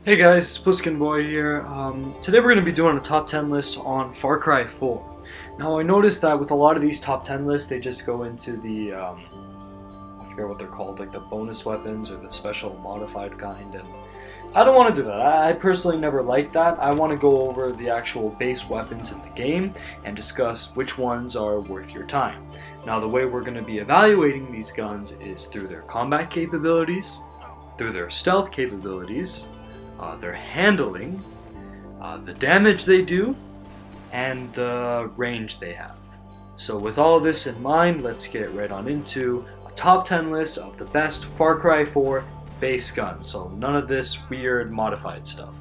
Hey guys, it's Pliskin Boy here. Today we're going to be doing a top 10 list on Far Cry 4. Now I noticed that with a lot of these top 10 lists, they just go into the, I forget what they're called, like the bonus weapons or the special modified kind, and I don't want to do that. I personally never liked that. I want to go over the actual base weapons in the game and discuss which ones are worth your time. Now the way we're going to be evaluating these guns is through their combat capabilities, through their stealth capabilities, their handling, the damage they do, and the range they have. So with all of this in mind, let's get right on into a top 10 list of the best Far Cry 4 base guns. So none of this weird modified stuff.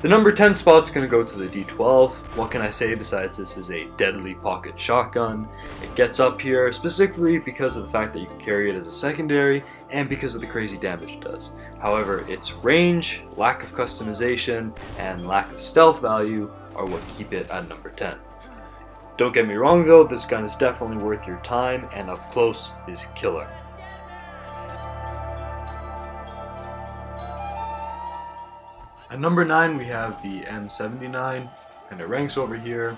The number 10 spot's going to go to the D12. What can I say besides this is a deadly pocket shotgun? It gets up here specifically because of the fact that you can carry it as a secondary and because of the crazy damage it does. However, its range, lack of customization, and lack of stealth value are what keep it at number 10. Don't get me wrong though, this gun is definitely worth your time and up close is killer. At number 9 we have the M79, and it ranks over here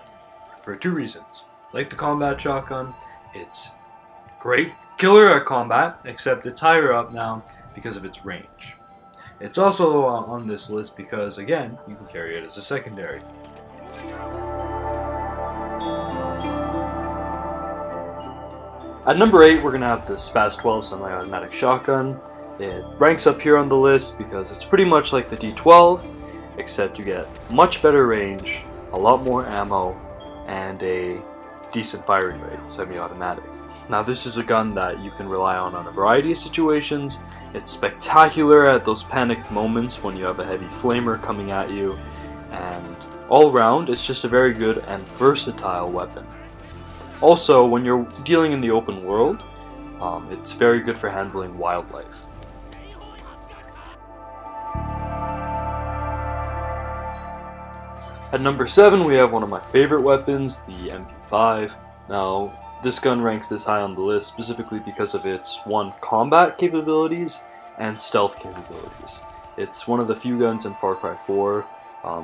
for two reasons. Like the combat shotgun, it's great killer at combat, except it's higher up now because of its range. It's also on this list because, again, you can carry it as a secondary. At number 8 we're going to have the SPAS 12 semi-automatic shotgun. It ranks up here on the list because it's pretty much like the D12, except you get much better range, a lot more ammo, and a decent firing rate, semi-automatic. Now this is a gun that you can rely on a variety of situations. It's spectacular at those panicked moments when you have a heavy flamer coming at you, and all around it's just a very good and versatile weapon. Also, when you're dealing in the open world, it's very good for handling wildlife. At number 7 we have one of my favorite weapons, the MP5. Now this gun ranks this high on the list specifically because of its combat capabilities and stealth capabilities. It's one of the few guns in Far Cry 4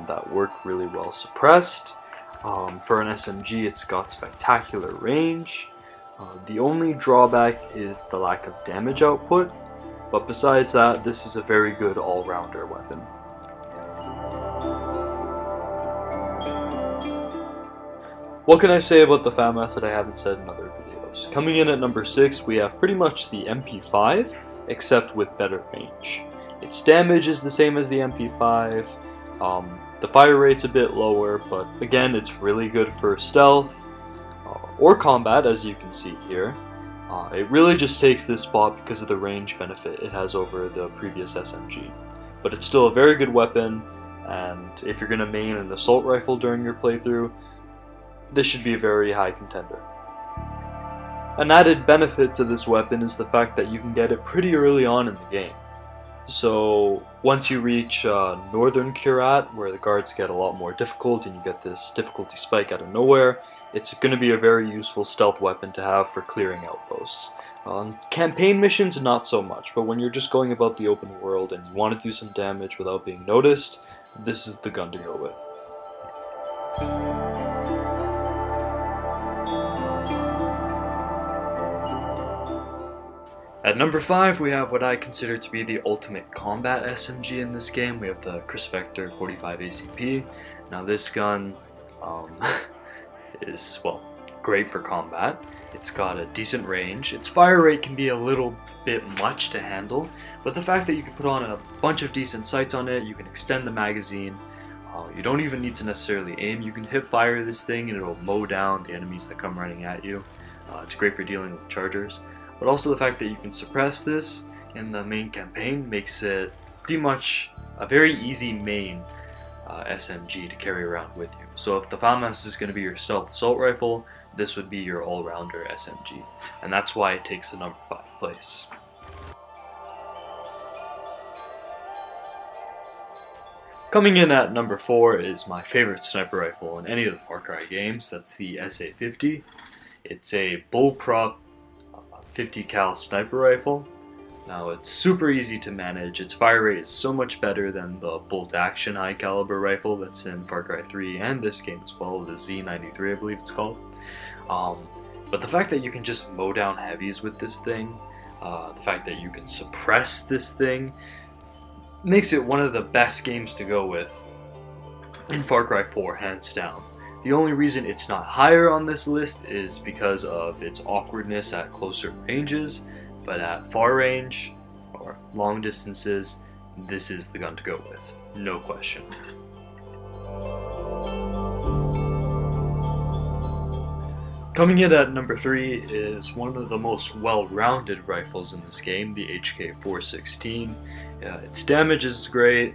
that work really well suppressed. For an SMG it's got spectacular range. The only drawback is the lack of damage output, but besides that this is a very good all-rounder weapon. What can I say about the FAMAS that I haven't said in other videos? Coming in at number 6 we have pretty much the MP5, except with better range. Its damage is the same as the MP5, the fire rate's a bit lower, but again it's really good for stealth or combat, as you can see here. It really just takes this spot because of the range benefit it has over the previous SMG. But it's still a very good weapon, and if you're going to main an assault rifle during your playthrough, this should be a very high contender. An added benefit to this weapon is the fact that you can get it pretty early on in the game. So once you reach Northern Kyrat, where the guards get a lot more difficult and you get this difficulty spike out of nowhere, it's going to be a very useful stealth weapon to have for clearing outposts. On campaign missions, not so much, but when you're just going about the open world and you want to do some damage without being noticed, this is the gun to go with. At number 5 we have what I consider to be the ultimate combat SMG in this game. We have the Chris Vector 45 ACP. Now this gun is, well, great for combat. It's got a decent range. Its fire rate can be a little bit much to handle, but the fact that you can put on a bunch of decent sights on it, you can extend the magazine, you don't even need to necessarily aim. You can hip fire this thing and it'll mow down the enemies that come running at you. It's great for dealing with chargers. But also the fact that you can suppress this in the main campaign makes it pretty much a very easy main SMG to carry around with you. So if the FAMAS is going to be your stealth assault rifle, this would be your all-rounder SMG. And that's why it takes the number 5 place. Coming in at number 4 is my favorite sniper rifle in any of the Far Cry games. That's the SA-50. It's a bullprop 50 cal sniper rifle. Now it's super easy to manage. Its fire rate is so much better than the bolt action high caliber rifle that's in Far Cry 3 and this game as well, the Z93 I believe it's called. But the fact that you can just mow down heavies with this thing, the fact that you can suppress this thing, makes it one of the best games to go with in Far Cry 4, hands down. The only reason it's not higher on this list is because of its awkwardness at closer ranges, but at far range or long distances, this is the gun to go with, no question. Coming in at number 3 is one of the most well-rounded rifles in this game, the HK416. Its damage is great.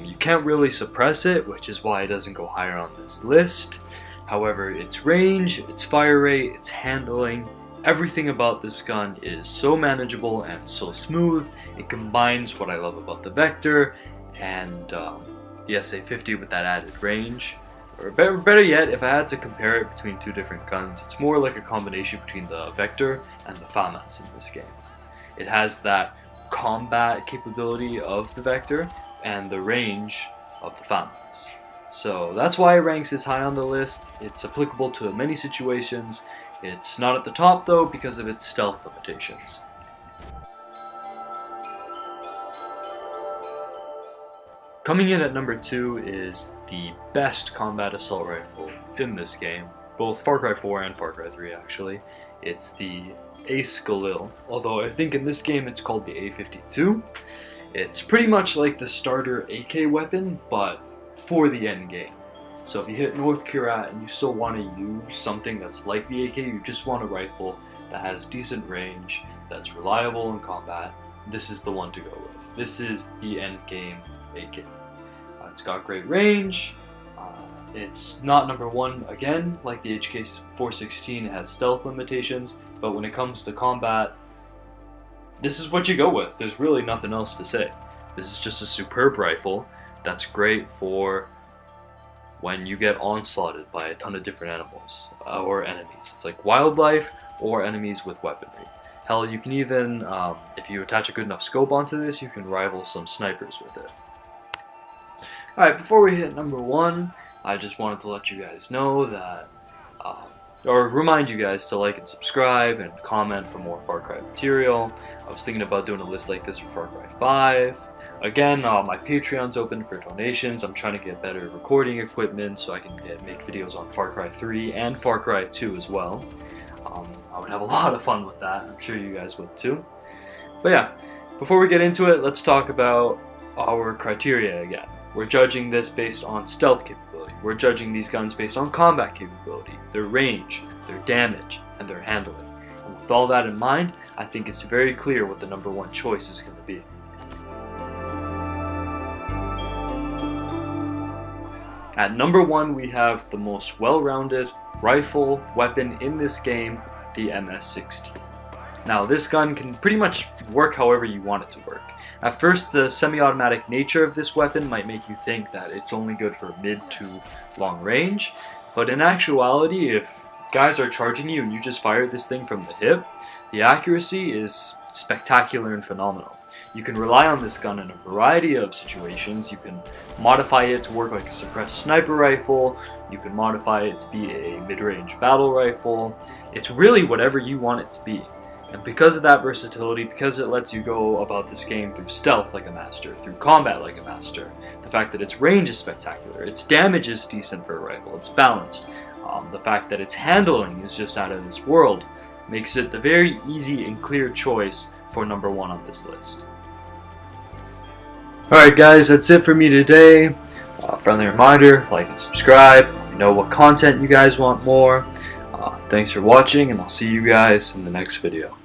You can't really suppress it, which is why it doesn't go higher on this list. However, its range, its fire rate, its handling, everything about this gun is so manageable and so smooth. It combines what I love about the Vector and the SA50 with that added range. Or better yet, if I had to compare it between two different guns, it's more like a combination between the Vector and the FAMAS in this game. It has that combat capability of the Vector and the range of the FAMAS. So that's why it ranks this high on the list. It's applicable to many situations. It's not at the top though because of its stealth limitations. Coming in at number 2 is the best combat assault rifle in this game, both Far Cry 4 and Far Cry 3 actually. It's the Ace Galil, although I think in this game it's called the A52. It's pretty much like the starter AK weapon, but for the end game. So if you hit North Kurat and you still want to use something that's like the AK, you just want a rifle that has decent range, that's reliable in combat, this is the one to go with. This is the end game AK. It's got great range. It's not number 1 again, like the HK416, it has stealth limitations, but when it comes to combat, this is what you go with. There's really nothing else to say. This is just a superb rifle that's great for when you get onslaughted by a ton of different animals or enemies. It's like wildlife or enemies with weaponry. Hell, you can even, if you attach a good enough scope onto this, you can rival some snipers with it. Alright, before we hit number 1, I just wanted to let you guys know that, or remind you guys to like and subscribe and comment for more Far Cry material. I was thinking about doing a list like this for Far Cry 5. Again, my Patreon's open for donations. I'm trying to get better recording equipment so I can make videos on Far Cry 3 and Far Cry 2 as well. I would have a lot of fun with that. I'm sure you guys would too. But yeah, before we get into it, let's talk about our criteria again. We're judging this based on stealth capability. We're judging these guns based on combat capability, their range, their damage, and their handling. And with all that in mind, I think it's very clear what the number 1 choice is going to be. At number 1, we have the most well-rounded rifle weapon in this game, the MS-16. Now, this gun can pretty much work however you want it to work. At first, the semi-automatic nature of this weapon might make you think that it's only good for mid to long range, but in actuality, if guys are charging you and you just fire this thing from the hip, the accuracy is spectacular and phenomenal. You can rely on this gun in a variety of situations. You can modify it to work like a suppressed sniper rifle, you can modify it to be a mid-range battle rifle. It's really whatever you want it to be. And because of that versatility, because it lets you go about this game through stealth like a master, through combat like a master, the fact that its range is spectacular, its damage is decent for a rifle, it's balanced, the fact that its handling is just out of this world, makes it the very easy and clear choice for number 1 on this list. Alright guys, that's it for me today. Friendly reminder, like and subscribe, let me know what content you guys want more. Thanks for watching, and I'll see you guys in the next video.